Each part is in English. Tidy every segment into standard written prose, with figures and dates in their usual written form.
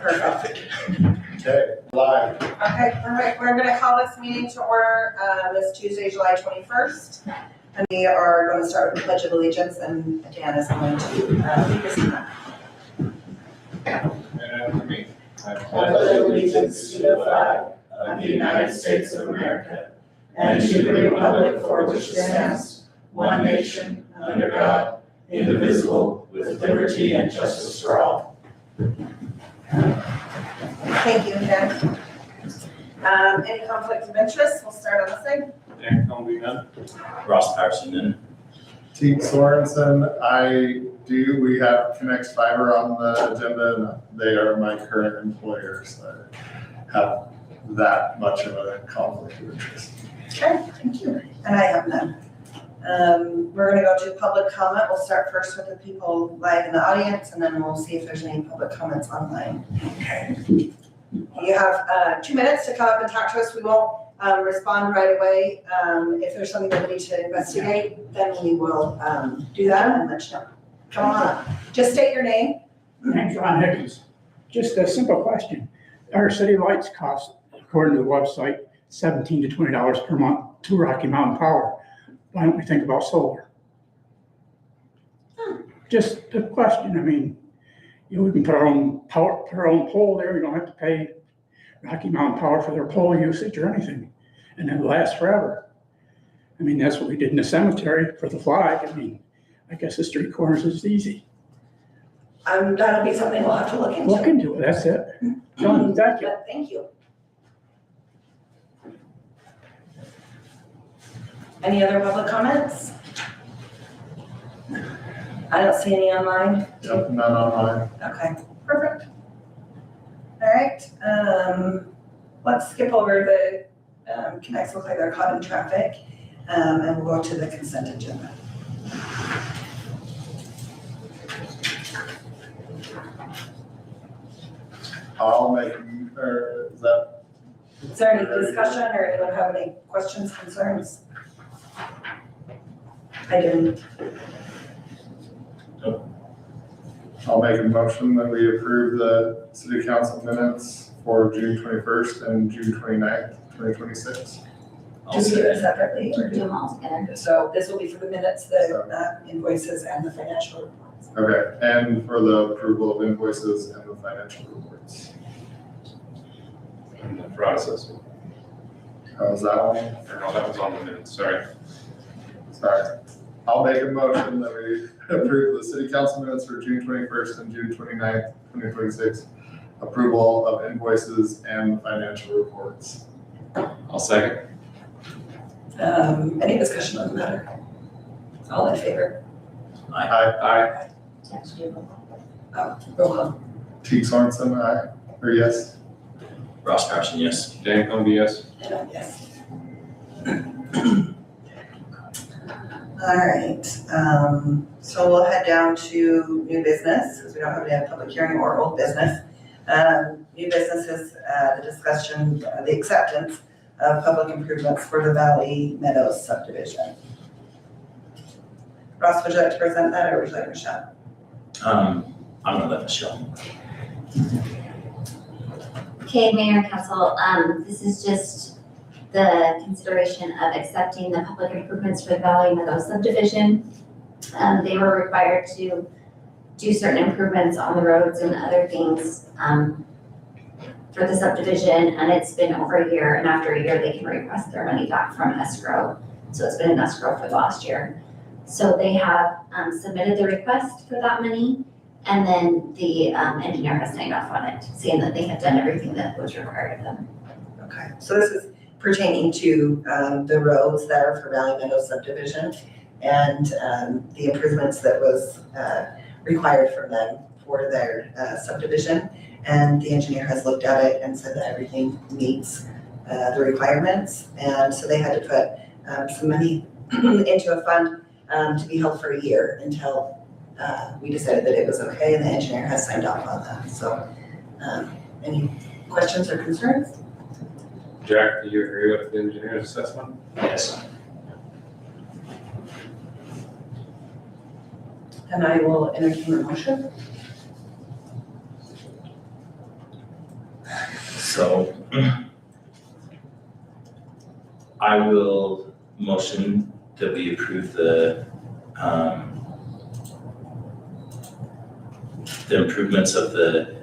Perfect. Okay, live. Okay, perfect. We're gonna call this meeting to order this Tuesday, July 21st. And we are going to start with the Pledge of Allegiance, and Dan is going to lead us in that. And after me. I pledge allegiance to the flag of the United States of America and to the republic for which it stands, one nation, under God, indivisible, with liberty and justice for all. Thank you, Dan. Any conflicts of interest? We'll start on this side. Dan Comby, none. Ross Patterson, then. Teague Sorensen, we have Connect Fiber on the agenda, and they are my current employers. So I have that much of a conflict of interest. Okay, thank you. And I have none. We're gonna go to public comment. We'll start first with the people live in the audience, and then we'll see if there's any public comments online. Okay. You have 2 minutes to come up and talk to us. We won't respond right away. If there's something that we need to investigate, then we will do that and let you know. Come on up. Just state your name. I'm John Higgins. Just a simple question. Our city lights cost, according to the website, $17 to $20 per month to Rocky Mountain Power. Why don't we think about solar? Just a question. I mean, we can put our own power, put our own pole there. We don't have to pay Rocky Mountain Power for their pole usage or anything, and it lasts forever. I mean, that's what we did in the cemetery for the flag. I mean, I guess the street corners is easy. That'll be something we'll have to look into. Look into it. That's it. John, thank you. But thank you. Any other public comments? I don't see any online. Yep, none online. Okay, perfect. All right, let's skip over the connects. Look like they're caught in traffic, and we'll go to the consent agenda. I'll make, or is that? Is there any discussion or anyone have any questions, concerns? I didn't. I'll make a motion that we approve the city council minutes for June 21st and June 29th, 2026. Do we do it separately? Or Do them all together. So this will be for the minutes, the invoices and the financial reports. Okay, and for the approval of invoices and the financial reports. And the process. How's that one? Or no, that was on the minutes, sorry. Sorry. I'll make a motion that we approve the city council minutes for June 21st and June 29th, 2026. Approval of invoices and financial reports. I'll second. Any discussion on the matter? All in favor? Aye. Roll call. Teague Sorensen, aye. Or yes? Ross Patterson, yes. Dan Comby, yes. And I'm yes. All right, so we'll head down to new business, because we don't have any public hearing or old business. New business is the discussion, the acceptance of public improvements for the Valley Meadows subdivision. Ross, would you like to present that, or would you like Michelle? I'm gonna let Michelle. Okay, Mayor and Council, this is just the consideration of accepting the public improvements for the Valley Meadows subdivision. They were required to do certain improvements on the roads and other things for the subdivision, and it's been over a year, and after a year, they can request their money back from escrow. So it's been in escrow for the last year. So they have submitted the request for that money, and then the engineer has signed off on it, saying that they have done everything that was required of them. Okay, so this is pertaining to the roads that are for Valley Meadows subdivision and the improvements that was required from them for their subdivision. And the engineer has looked at it and said that everything meets the requirements. And so they had to put some money into a fund to be held for a year until we decided that it was okay, and the engineer has signed off on that. So any questions or concerns? Jack, do you agree with the engineer's assessment? Yes. And I will entertain a motion. So I will motion that we approve the improvements of the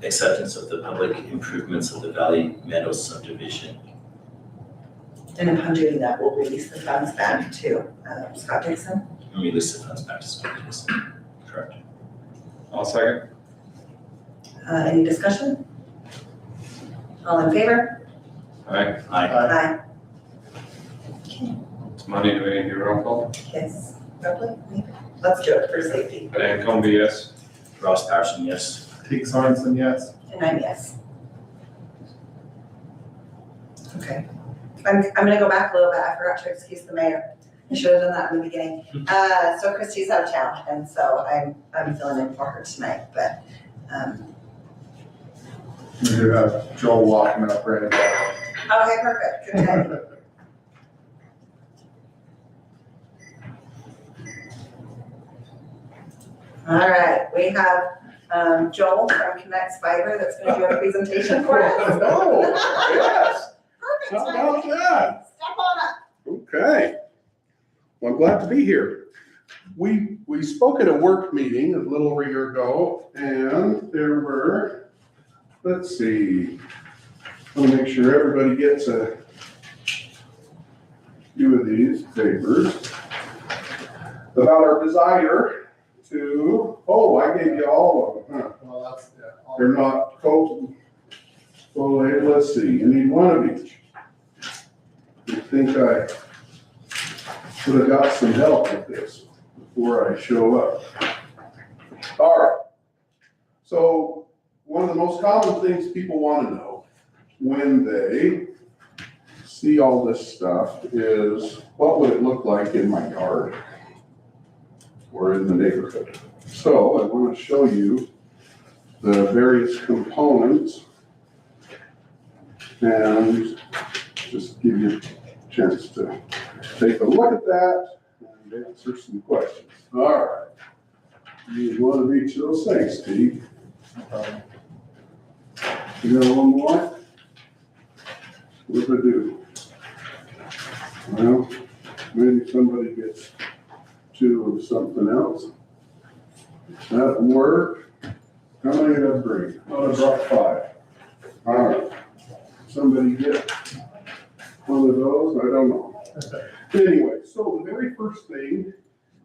acceptance of the public improvements of the Valley Meadows subdivision. And upon doing that, we'll release the funds back to Scott Dixon. And release the funds back to Scott Dixon. Correct. I'll second. Any discussion? All in favor? Aye. Aye. Aye. It's money, do we need to do roll call? Yes, probably. Let's do it for safety. Dan Comby, yes. Ross Patterson, yes. Teague Sorensen, yes. And I'm yes. Okay. I'm gonna go back a little bit. I forgot to excuse the mayor. I should have done that in the beginning. So Christy's out of town, and so I'm filling in for her tonight, but, We do have Joel walking up right now. okay, perfect. Good timing. All right, we have Joel from Connects Fiber that's gonna do a presentation for us. Oh, yes. Perfect. How about that? Step on up. Okay. Well, I'm glad to be here. We spoke at a work meeting a little over a year ago, and there were, let's see, I want to make sure everybody gets a few of these papers about our desire to, oh, I gave you all of them, huh? Well, that's, yeah. They're not cold. Well, hey, let's see, you need one of each. I think I should have got some help with this before I show up. All right. So one of the most common things people want to know when they see all this stuff is, what would it look like in my yard or in the neighborhood? So I want to show you the various components and just give you a chance to take a look at that and answer some questions. All right. Use one of each of those things, Steve. You got one more? What do I do? Well, maybe somebody gets two of something else. That work. How many did I bring? Oh, I brought 5. All right. Somebody get one of those? I don't know. Anyway, so the very first thing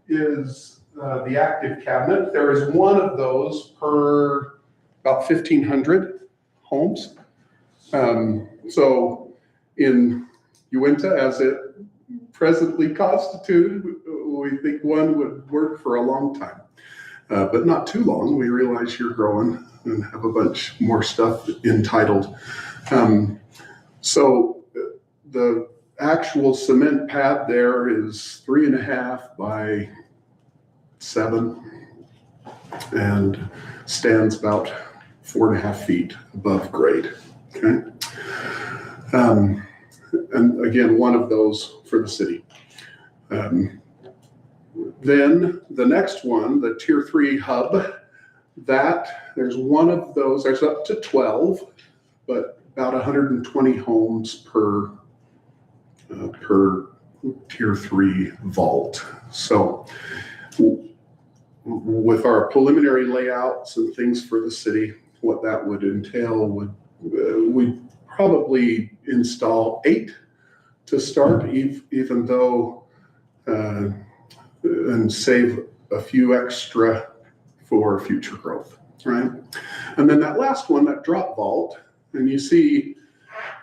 is the active cabinet. There is one of those per about 1,500 homes. So in Uintah, as it presently constituted, we think one would work for a long time. But not too long. We realize you're growing and have a bunch more stuff entitled. So the actual cement pad there is 3.5 by 7 and stands about 4.5 feet above grade. Okay. And again, one of those for the city. Then the next one, the Tier 3 hub, that there's one of those, there's up to 12, but about 120 homes per Tier 3 vault. So with our preliminary layouts and things for the city, what that would entail would, we'd probably install 8 to start, even though, and save a few extra for future growth, right? And then that last one, that drop vault, and you see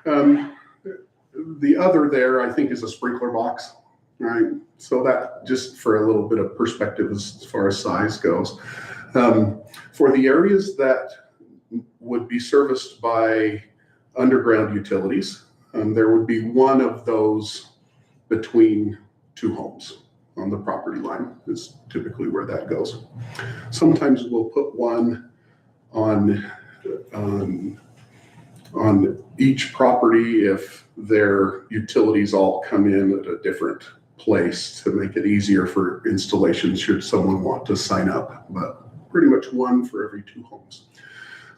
the other there, I think, is a sprinkler box, right? So that, just for a little bit of perspective as far as size goes. For the areas that would be serviced by underground utilities, there would be one of those between 2 homes on the property line is typically where that goes. Sometimes we'll put one on each property if their utilities all come in at a different place to make it easier for installation should someone want to sign up, but pretty much one for every 2 homes.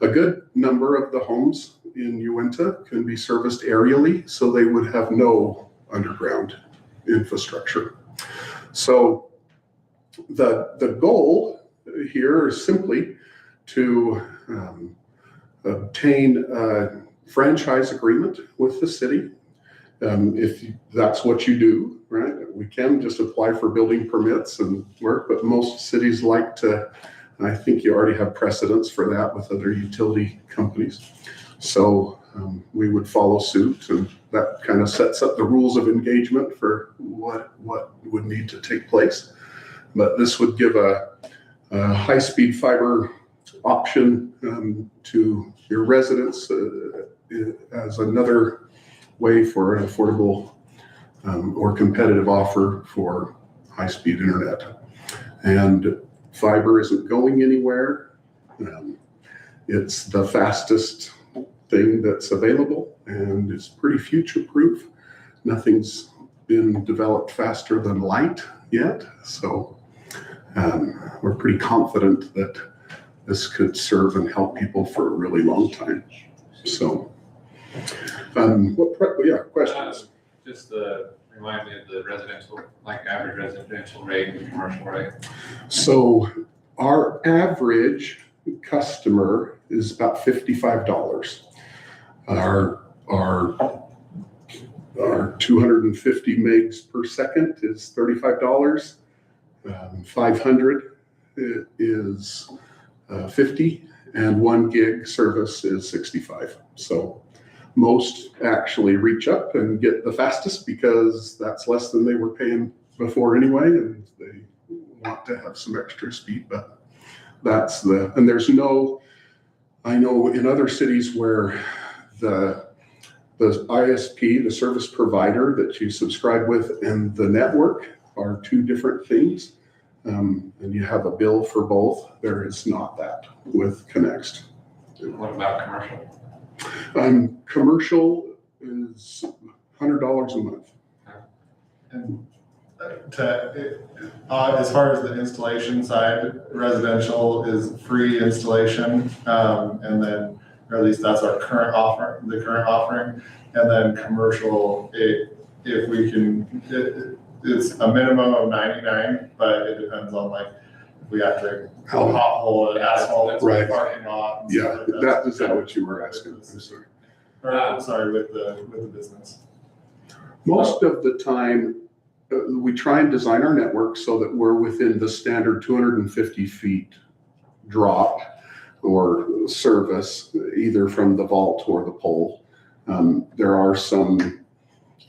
a good number of the homes in Uintah can be serviced aerially, so they would have no underground infrastructure. So the goal here is simply to obtain a franchise agreement with the city. If that's what you do, right? We can just apply for building permits and work, but most cities like to, I think you already have precedents for that with other utility companies. So we would follow suit, and that kind of sets up the rules of engagement for what would need to take place. But this would give a high-speed fiber option to your residents as another way for an affordable or competitive offer for high-speed internet. And fiber isn't going anywhere. It's the fastest thing that's available, and it's pretty future-proof. Nothing's been developed faster than light yet, so we're pretty confident that this could serve and help people for a really long time. So, questions? Just remind me of the residential, like average residential rate and commercial rate. So our average customer is about $55. Our 250 megs per second is $35. 500 is 50, and 1 gig service is 65. So most actually reach up and get the fastest because that's less than they were paying before anyway, and they want to have some extra speed. But that's and there's no, I know in other cities where the ISP, the service provider that you subscribe with, and the network are two different things, and you have a bill for both. There is not that with Connext. What about commercial? Commercial is $100 a month. And as far as the installation side, residential is free installation, and then, or at least that's our current offer, the current offering. And then commercial, if we can, it's a minimum of 99, but it depends on like if we have to hot hole and asphalt Right. parking lot. And Yeah, stuff like that. is that what you were asking? I'm sorry. Or, I'm sorry, with the business. Most of the time, we try and design our network so that we're within the standard 250 feet drop or service, either from the vault or the pole. There are some,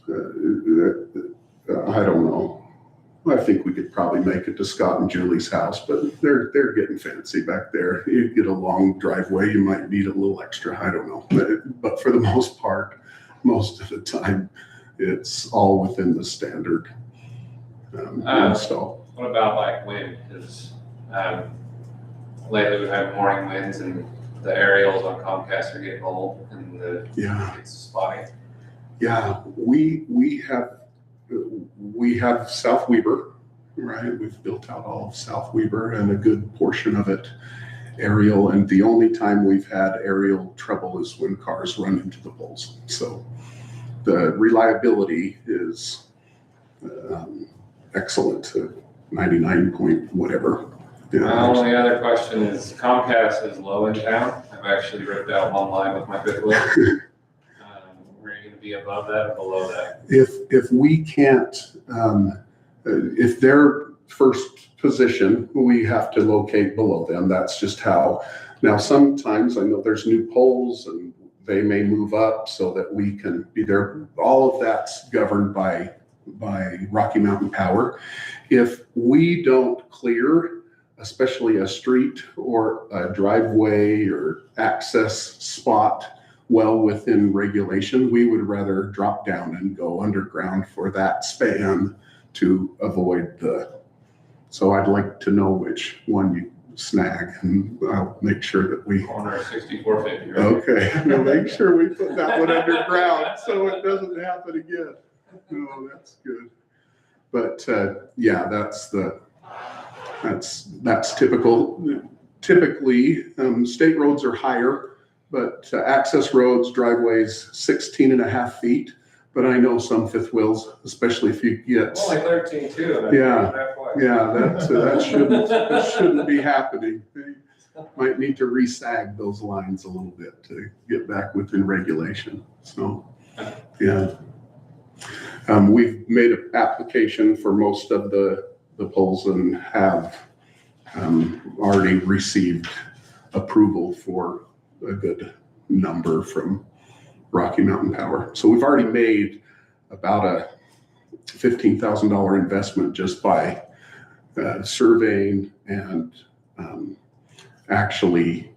I don't know. I think we could probably make it to Scott and Julie's house, but they're getting fancy back there. You get a long driveway, you might need a little extra, I don't know. But for the most part, most of the time, it's all within the standard install. What about like wind? Because lately we've had morning winds and the aerials on Comcast are getting old and it's spotty. Yeah, we have South Weber, right? We've built out all of South Weber and a good portion of it aerial. And the only time we've had aerial trouble is when cars run into the poles. So the reliability is excellent, 99 point whatever. My only other question is Comcast is low in town. I've actually ripped out one line with my fifth wheel. We're going to be above that or below that? If we can't, if they're first position, we have to locate below them. That's just how. Now, sometimes I know there's new poles and they may move up so that we can be there. All of that's governed by Rocky Mountain Power. If we don't clear, especially a street or a driveway or access spot well within regulation, we would rather drop down and go underground for that span to avoid so I'd like to know which one you snag, and I'll make sure that we. Corner 6450, right? Okay, we'll make sure we put that one underground so it doesn't happen again. No, that's good. But yeah, that's typical. typically, state roads are higher, but access roads, driveways, 16.5 feet. But I know some fifth wheels, especially if you get, Only 13 too. and I Yeah. think halfway. that shouldn't be happening. They might need to resag those lines a little bit to get back within regulation. So, yeah. We've made an application for most of the poles and have already received approval for a good number from Rocky Mountain Power. So we've already made about a $15,000 investment just by surveying and actually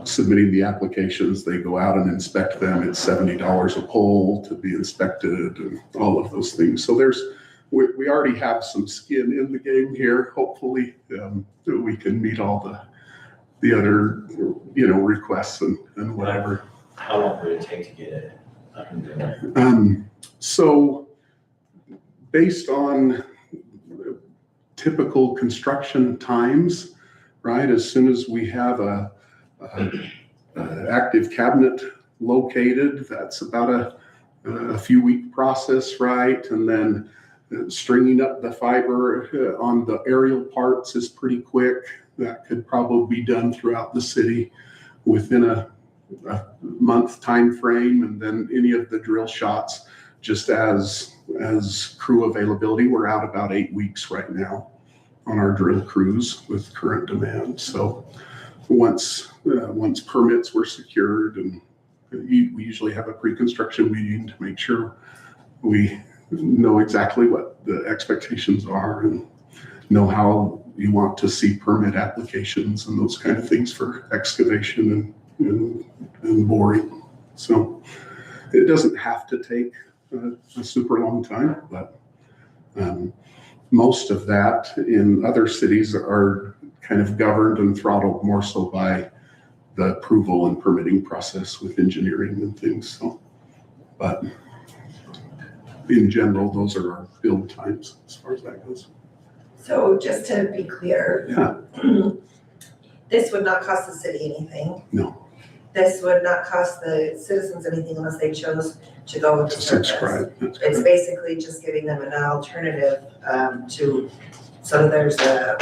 submitting the applications. They go out and inspect them. It's $70 a pole to be inspected and all of those things. So we already have some skin in the game here. Hopefully that we can meet all the other, requests and whatever. How long would it take to get it up and going? So based on typical construction times, right, as soon as we have a active cabinet located, that's about a few week process, right? And then stringing up the fiber on the aerial parts is pretty quick. That could probably be done throughout the city within a month time frame. And then any of the drill shots, just as crew availability, we're out about 8 weeks right now on our drill crews with current demand. So once permits were secured, and we usually have a pre-construction meeting to make sure we know exactly what the expectations are and know how you want to see permit applications and those kind of things for excavation and boring. So it doesn't have to take a super long time, but most of that in other cities are kind of governed and throttled more so by the approval and permitting process with engineering and things. So, but in general, those are our build times as far as that goes. So just to be clear. Yeah. This would not cost the city anything. No. This would not cost the citizens anything unless they chose to go with the To service. subscribe. That's It's correct. basically just giving them an alternative so there's a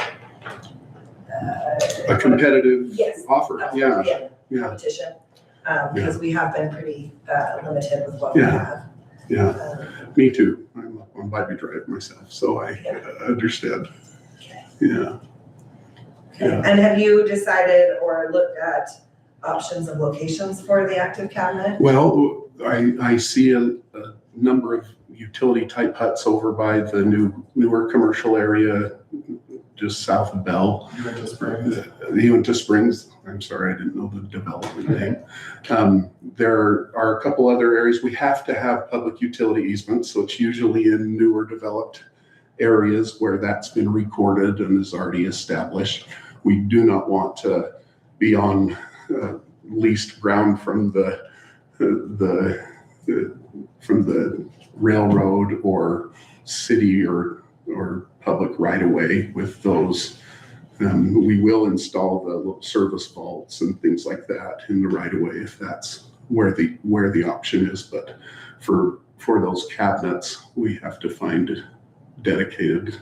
Competitive Yes. offer. Yeah. Yeah. Competition, because we have been pretty limited with what we Yeah. have. Yeah. Me too. I'm on Bybee Drive myself, so I understand. Okay. Yeah. Okay. Yeah. And have you decided or looked at options of locations for the active cabinet? Well, I see a number of utility type huts over by the newer commercial area just south of Bell. Uintah Springs. Uintah Springs. I'm sorry, I didn't know the development name. There are a couple other areas. We have to have public utility easements, so it's usually in newer developed areas where that's been recorded and is already established. We do not want to be on leased ground from the railroad or city or public right of way with those. We will install the service vaults and things like that in the right of way if that's where the option is. But for those cabinets, we have to find dedicated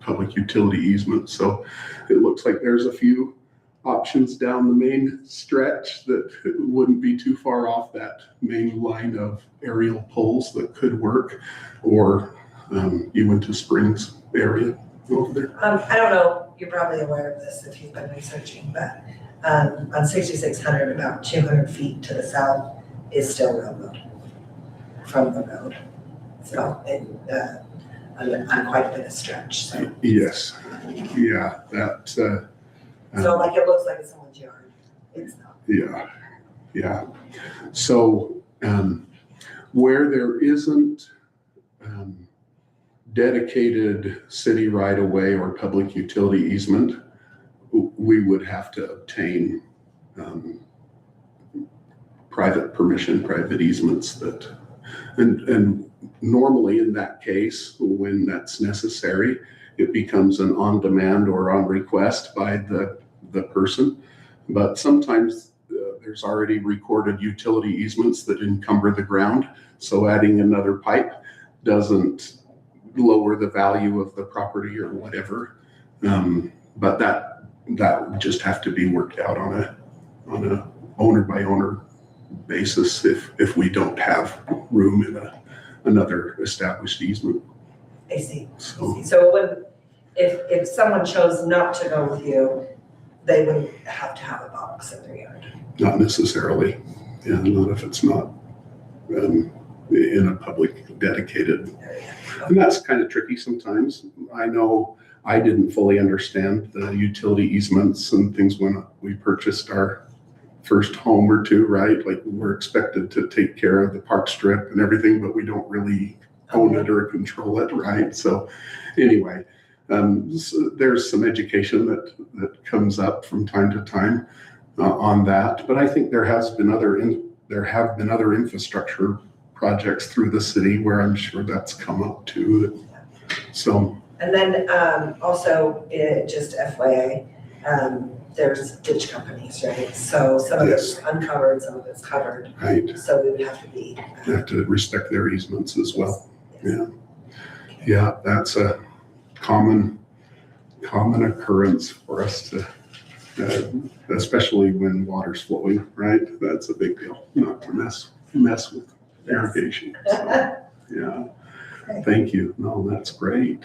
public utility easements. So it looks like there's a few options down the main stretch that wouldn't be too far off that main line of aerial poles that could work, or Uintah Springs area over there. I don't know, you're probably aware of this if you've been researching, but on 6600, about 200 feet to the south is still railroad from the road. So on quite a bit of stretch, so. Yes, yeah, that. So like it looks like it's someone's yard, it's not. Yeah. So where there isn't dedicated city right of way or public utility easement, we would have to obtain private permission, private easements and normally in that case, when that's necessary, it becomes an on-demand or on request by the person. But sometimes there's already recorded utility easements that encumber the ground. So adding another pipe doesn't lower the value of the property or whatever. But that would just have to be worked out on a owner by owner basis if we don't have room in another established easement. I see. So So if someone chose not to go with you, they would have to have a box in their yard. not necessarily, yeah, not if it's not in a public dedicated. area. And that's kind of tricky sometimes. I know I didn't fully understand the utility easements and things when we purchased our first home or two, right? Like we're expected to take care of the park strip and everything, but we don't really own it or control it, right? So anyway, so there's some education that comes up from time to time on that. But I think there have been other infrastructure projects through the city where I'm sure that's come up too. So. And then also, just FYI, there's ditch companies, right? So some of it's uncovered, some of it's covered. Right. So we would have to be. You have to respect their easements as well. Yes. Yeah, that's a common occurrence for us to, especially when water's flowing, right? That's a big deal, not to mess with irrigation. So, yeah, thank you. No, that's great.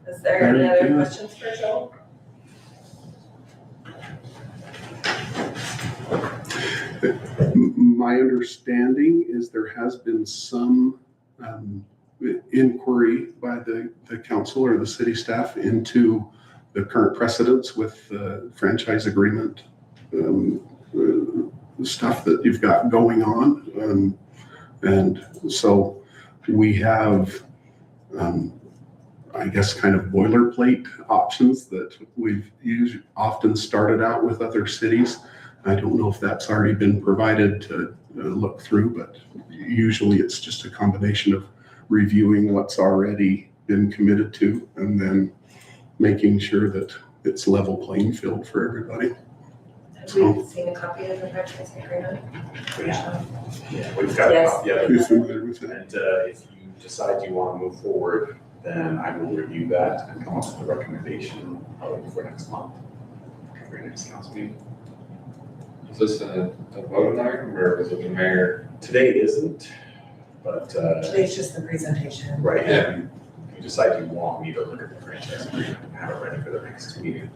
Is there any Very other good. questions for Joel? My understanding is there has been some inquiry by the council or the city staff into the current precedents with the franchise agreement stuff that you've got going on. And so we have, I guess, kind of boilerplate options that we've often started out with other cities. I don't know if that's already been provided to look through, but usually it's just a combination of reviewing what's already been committed to and then making sure that it's level playing field for everybody. Have we seen a copy of the franchise agreement? Yeah, we've got a Yes. copy of You're it, familiar with that? and if you decide you want to move forward, then I will review that and come up with a recommendation probably for next month, for your next council meeting. Is this a vote item or is it the mayor? Today isn't, but, Today's just the presentation. right, if you decide you want me to look at the franchise agreement and have it ready for the next meeting,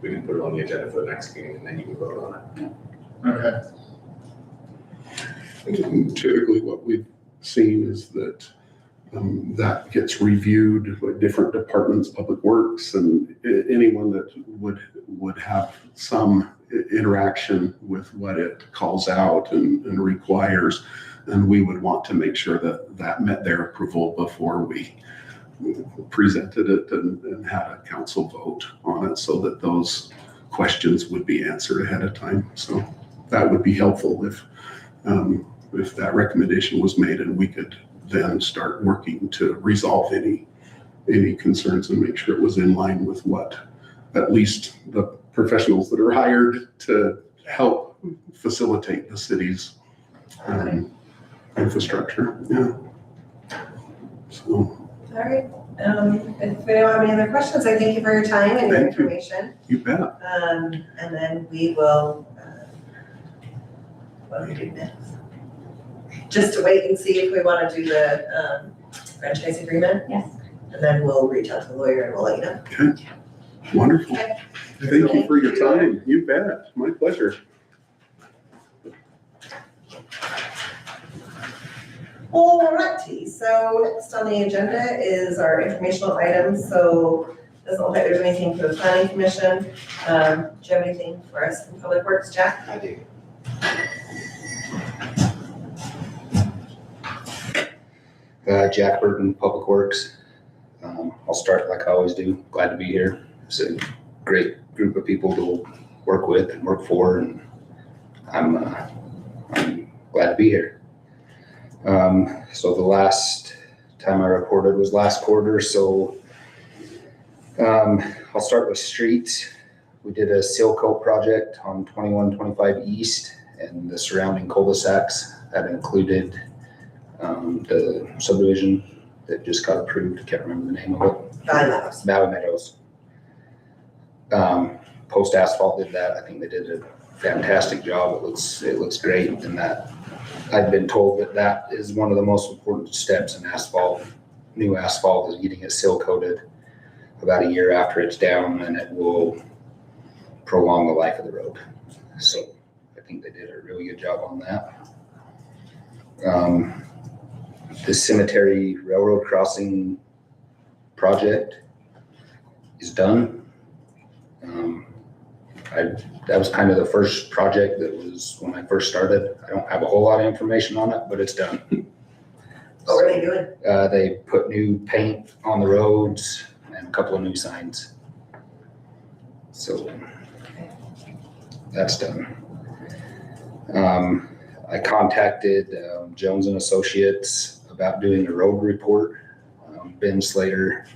we can put it on the agenda for the next meeting and then you can vote on it. Okay. Typically what we've seen is that that gets reviewed by different departments, public works, and anyone that would have some interaction with what it calls out and requires. And we would want to make sure that met their approval before we presented it and had a council vote on it so that those questions would be answered ahead of time. So that would be helpful if that recommendation was made and we could then start working to resolve any concerns and make sure it was in line with what at least the professionals that are hired to help facilitate the city's infrastructure. Yeah. So. All right. If we don't have any other questions, I thank you for your time and your Thank you. information. You bet. And then we will, what do we do next? Just to wait and see if we want to do the franchise agreement? Yes. And then we'll reach out to the lawyer and we'll let you know. Okay. Wonderful. Okay. Thank you for your time. You bet. My pleasure. Alrighty, so next on the agenda is our informational items. So doesn't look like there's anything for the planning commission. Do you have anything for us from Public Works, Jack? I do. Jack Burton, Public Works. I'll start like I always do. Glad to be here. It's a great group of people to work with and work for, and I'm glad to be here. So the last time I reported was last quarter, so I'll start with streets. We did a seal coat project on 2125 East and the surrounding cul-de-sacs. That included the subdivision that just got approved. I can't remember the name of it. Valley Meadows. Valley Meadows. Post Asphalt did that. I think they did a fantastic job. It looks great, and that I've been told that is one of the most important steps in asphalt. New asphalt is getting it seal coated about a year after it's down, and it will prolong the life of the road. So I think they did a really good job on that. The cemetery railroad crossing project is done. That was kind of the first project that was when I first started. I don't have a whole lot of information on it, but it's done. What were they doing? They put new paint on the roads and a couple of new signs. So that's done. I contacted Jones and Associates about doing a road report. Ben Slater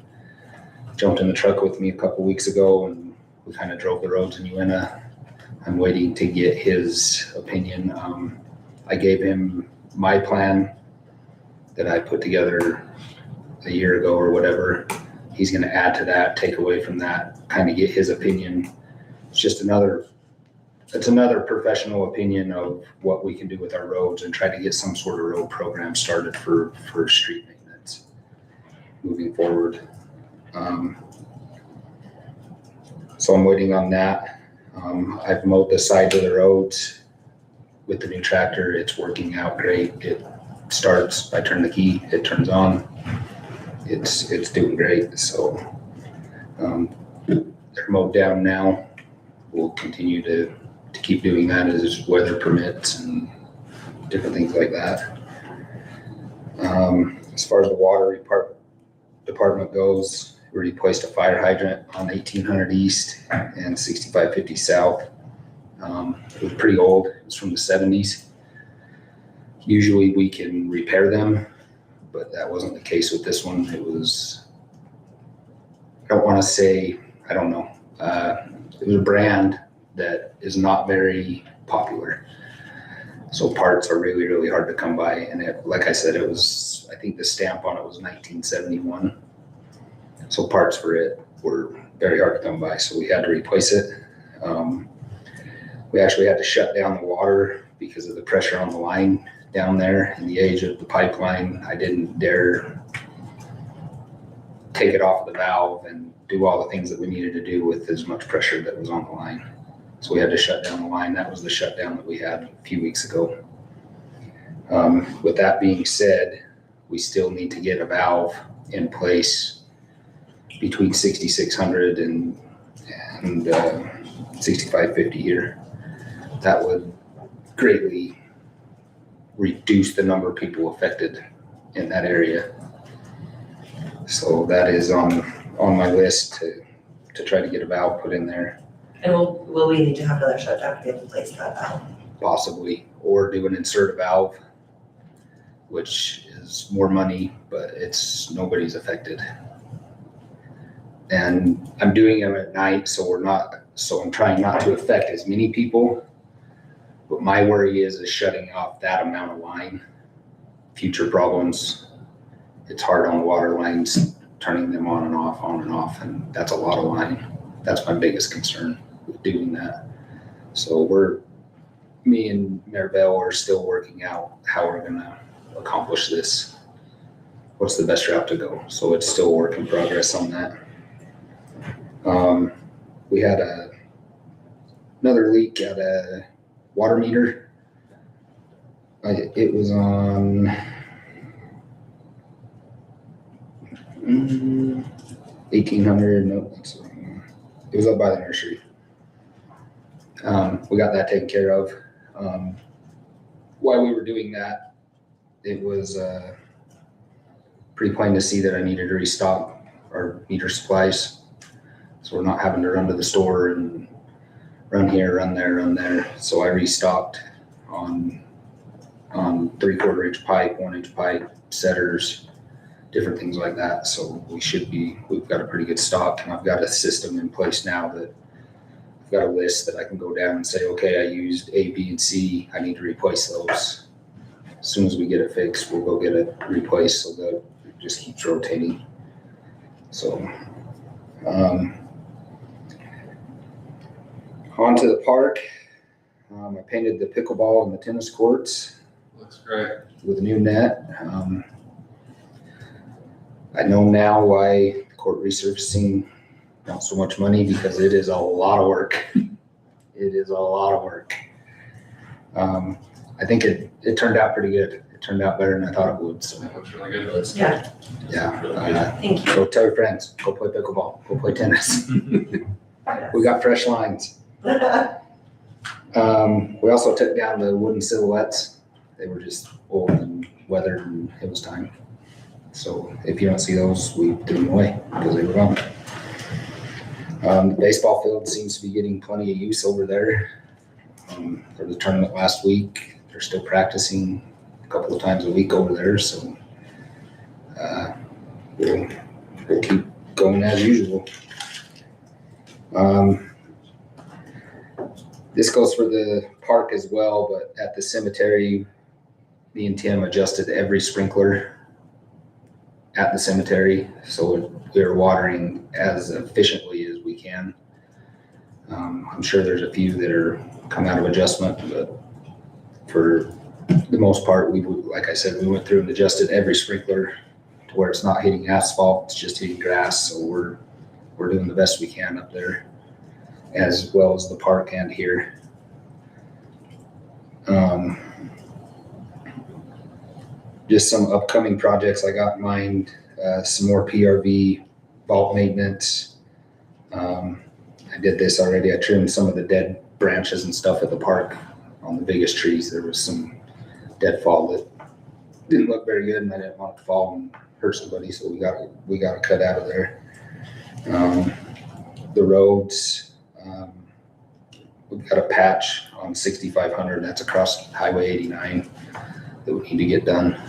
jumped in the truck with me a couple weeks ago, and we kind of drove the roads in Uintah. I'm waiting to get his opinion. I gave him my plan that I put together a year ago or whatever. He's going to add to that, take away from that, kind of get his opinion. It's another professional opinion of what we can do with our roads and try to get some sort of road program started for street maintenance moving forward. So I'm waiting on that. I've mowed the sides of the roads with the new tractor. It's working out great. It starts, I turn the key, it turns on. It's doing great. So they're mowed down now. We'll continue to keep doing that as weather permits and different things like that. As far as the water department goes, we replaced a fire hydrant on 1800 East and 6550 South. It was pretty old. It was from the 70s. Usually we can repair them, but that wasn't the case with this one. It was, I don't want to say, I don't know. It was a brand that is not very popular. So parts are really, really hard to come by. And like I said, I think the stamp on it was 1971. So parts for it were very hard to come by. So we had to replace it. We actually had to shut down the water because of the pressure on the line down there and the age of the pipeline. I didn't dare take it off the valve and do all the things that we needed to do with as much pressure that was on the line. So we had to shut down the line. That was the shutdown that we had a few weeks ago. With that being said, we still need to get a valve in place between 6600 and 6550 here. That would greatly reduce the number of people affected in that area. So that is on my list to try to get a valve put in there. And will we need to have another shutdown to be able to place that valve? Possibly, or do an insert valve, which is more money, but nobody's affected. And I'm doing them at night, so I'm trying not to affect as many people. But my worry is shutting off that amount of line. Future problems, it's hard on the water lines, turning them on and off, and that's a lot of line. That's my biggest concern with doing that. So me and Maribel are still working out how we're gonna accomplish this. What's the best route to go? So it's still a work in progress on that. We had another leak at a water meter. It was on 1800. No, that's the wrong one. It was up by the nursery. We got that taken care of. While we were doing that, it was pretty plain to see that I needed to restock our meter supplies. So we're not having to run to the store and run here, run there. So I restocked on 3/4 inch pipe, 1 inch pipe, setters, different things like that. So we've got a pretty good stock, and I've got a system in place now that I've got a list that I can go down and say, okay, I used A, B, and C. I need to replace those. As soon as we get it fixed, we'll go get it replaced so that it just keeps rotating. So, on to the park. I painted the pickleball and the tennis courts Looks great. with a new net. I know now why court resurfacing not so much money, because it is a lot of work. It is a lot of work. I think it turned out pretty good. It turned out better than I thought it would. So That looks really good. Yeah, yeah, thank you. so tell your friends, go play pickleball, go play tennis. We got fresh lines. We also took down the wooden silhouettes. They were just old and weathered, and it was time. So if you don't see those, we threw them away because they were gone. The baseball field seems to be getting plenty of use over there. For the tournament last week, they're still practicing a couple of times a week over there. So we'll keep going as usual. This goes for the park as well, but at the cemetery, me and Tim adjusted every sprinkler at the cemetery, so we're watering as efficiently as we can. I'm sure there's a few that are come out of adjustment, but for the most part, like I said, we went through and adjusted every sprinkler to where it's not hitting asphalt, it's just hitting grass. So we're doing the best we can up there, as well as the park and here. Just some upcoming projects I got in mind, some more PRV vault maintenance. I did this already. I trimmed some of the dead branches and stuff at the park on the biggest trees. There was some deadfall that didn't look very good, and I didn't want it to fall and hurt somebody, so we got it cut out of there. The roads, we've got a patch on 6500, that's across Highway 89 that we need to get done.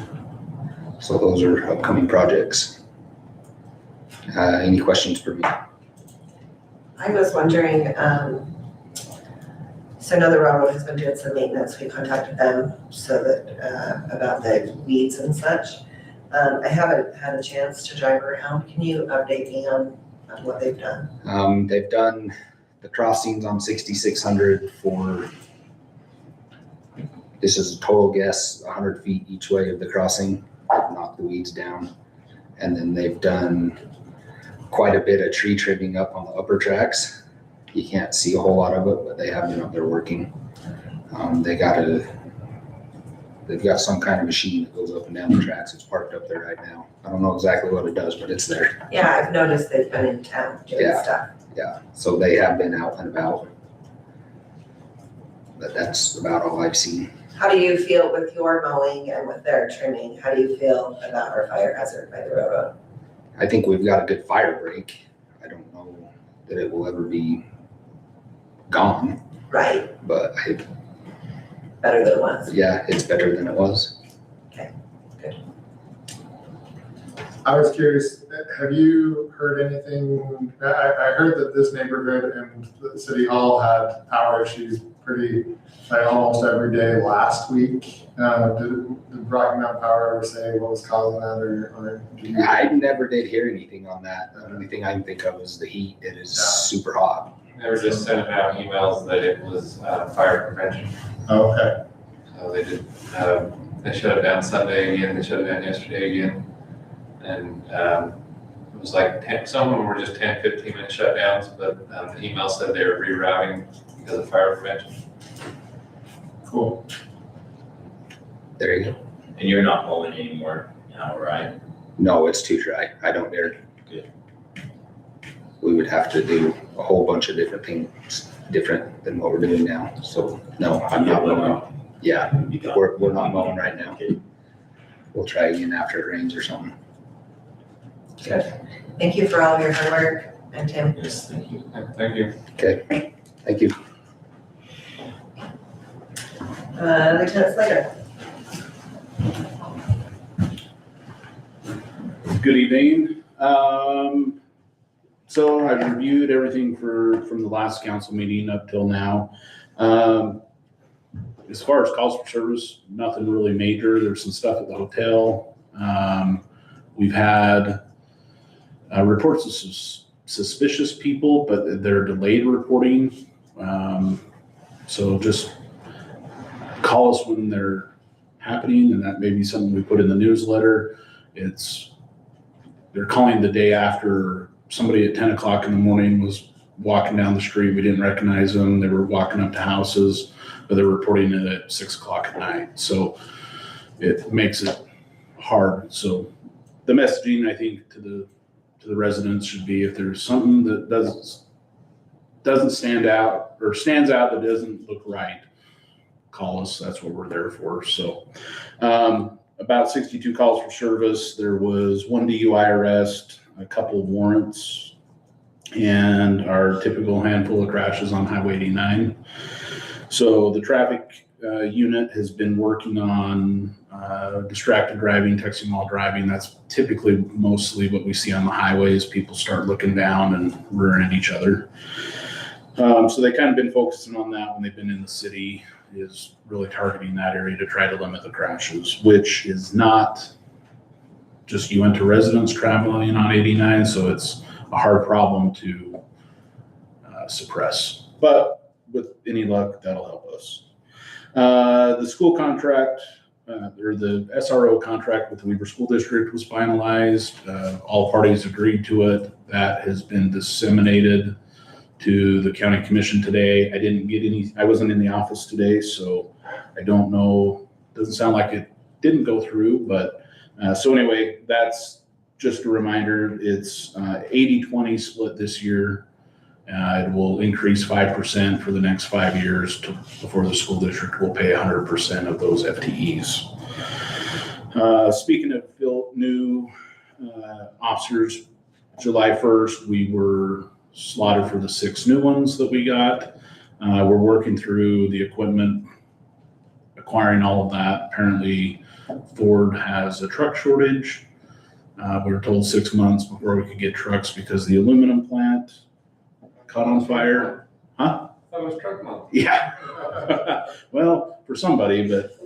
So those are upcoming projects. Any questions for me? I was wondering, so I know the railroad has been doing some maintenance. We contacted them so that, about the weeds and such. I haven't had a chance to drive around. Can you update me on what they've done? They've done the crossings on 6600 for, this is a total guess, 100 feet each way of the crossing, knock the weeds down. And then they've done quite a bit of tree trimming up on the upper tracks. You can't see a whole lot of it, but they have been up there working. They've got some kind of machine that goes up and down the tracks. It's parked up there right now. I don't know exactly what it does, but it's there. Yeah, I've noticed they've been in town doing Yeah. stuff. Yeah, so they have been out and about. But that's about all I've seen. How do you feel with your mowing and with their trimming? How do you feel about our fire hazard by the railroad? I think we've got a good fire break. I don't know that it will ever be gone, Right, but better than it was. yeah, it's better than it was. I was curious, have you heard anything? I heard that this neighborhood and the city hall had power issues pretty, like almost every day last week. Did Rocky Mountain Power ever say what was causing that, or did you? I never did hear anything on that. The only thing I can think of is the heat. It is super hot. They were just sending out emails that it was fire prevention. Oh, okay. So they did, they shut it down Sunday again, they shut it down yesterday again. And it was like 10, some of them were just 10, 15 minute shutdowns, but the email said they were rerouting because of fire prevention. Cool. There you go. And you're not mowing anymore now, right? No, it's too dry. I don't dare. Good. We would have to do a whole bunch of different things different than what we're doing now. So no, I'm not mowing. Yeah, we're not mowing right now. We'll try again after it rains or something. Good. Thank you for all of your hard work, and Tim. Yes, thank you. Thank you. Okay, thank you. Lieutenant Slater. Good evening. So I've reviewed everything from the last council meeting up till now. As far as calls for service, nothing really major. There's some stuff at the hotel. We've had reports of suspicious people, but they're delayed reporting. So just call us when they're happening, and that may be something we put in the newsletter. They're calling the day after somebody at 10 o'clock in the morning was walking down the street. We didn't recognize them. They were walking up to houses, but they're reporting it at 6 o'clock at night. So it makes it hard. So the messaging, I think, to the residents should be, if there's something that doesn't stand out or stands out that doesn't look right, call us. That's what we're there for. So about 62 calls for service. There was 1 DUI arrest, a couple of warrants, and our typical handful of crashes on Highway 89. So the traffic unit has been working on distracted driving, texting while driving. That's typically mostly what we see on the highways. People start looking down and rearing at each other. So they kind of been focusing on that when they've been in the city, is really targeting that area to try to limit the crashes, which is not just Uintah residents traveling on 89. So it's a hard problem to suppress, but with any luck, that'll help us. The school contract, or the SRO contract with the Weber School District was finalized. All parties agreed to it. That has been disseminated to the county commission today. I didn't get any, I wasn't in the office today, so I don't know. Doesn't sound like it didn't go through, but so anyway, that's just a reminder. It's 80-20 split this year. It will increase 5% for the next 5 years before the school district will pay 100% of those FTEs. Speaking of new officers, July 1st, we were slotted for the 6 new ones that we got. We're working through the equipment, acquiring all of that. Apparently Ford has a truck shortage. We were told 6 months before we could get trucks because the aluminum plant caught on fire. Huh? That was truck month. Yeah. Well, for somebody, but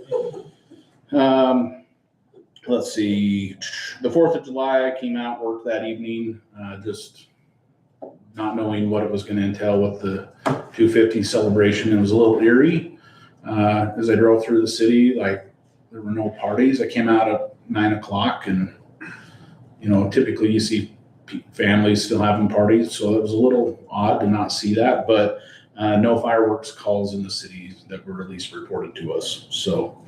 let's see. The 4th of July, I came out, worked that evening, just not knowing what it was going to entail with the 250 celebration. It was a little eerie. As I drove through the city, like there were no parties. I came out at 9 o'clock and, you know, typically you see families still having parties. So it was a little odd to not see that, but no fireworks calls in the city that were at least reported to us. So,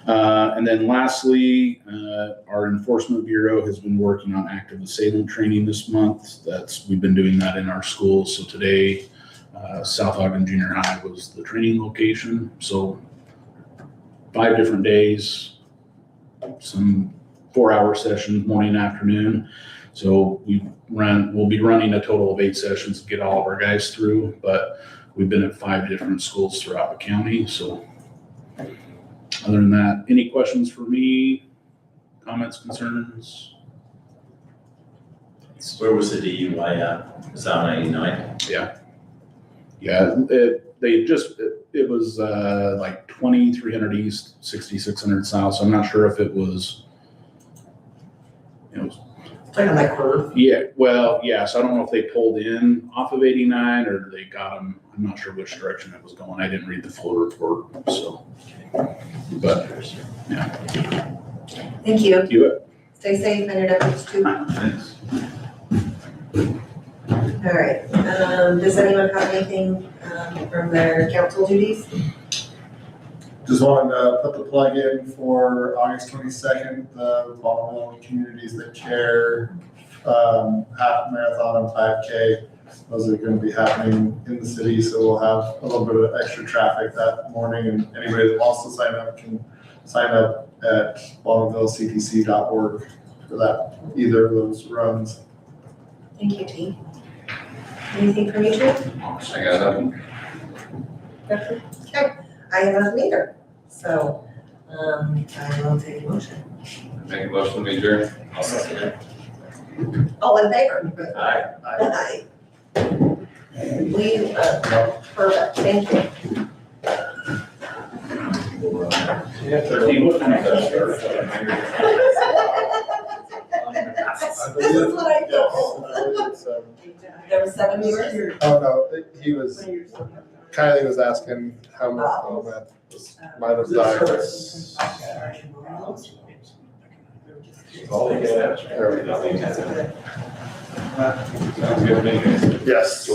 and then lastly, our enforcement bureau has been working on active assailant training this month. We've been doing that in our schools. So today, South Ogden Junior High was the training location. So 5 different days, some 4-hour sessions, morning, afternoon. So we'll be running a total of 8 sessions to get all of our guys through, but we've been at 5 different schools throughout the county. So other than that, any questions for me? Comments, concerns? Where was the DUI at? Was that on 99? Yeah. Yeah, it was like 2300 east, 6600 south. So I'm not sure if it was, you know, It's like on that curve. yeah, well, yeah, so I don't know if they pulled in off of 89 or they got them. I'm not sure which direction it was going. I didn't read the full report, so, but, yeah. Thank you. You Stay safe and your deputies too. Thanks. All right, does anyone have anything from their council duties? Just wanted to put the plug in for August 22nd, the Bonneville Communities That Care half marathon and 5K. Those are going to be happening in the city, so we'll have a little bit of extra traffic that morning. And anybody that wants to sign up can sign up at BonnevilleCTC.org for that, either of those runs. Thank you, T. Anything from you two? I got it. Okay, I have nothing either, so I will take a motion. Make a motion to adjourn. I'll second it. All in favor? Aye. Aye. We, perfect, thank you. This is what I feel. There were 7 years? Oh, no, he was, Kylie was asking how much, mine was died. All they get. There we go. Sounds good to me. Yes.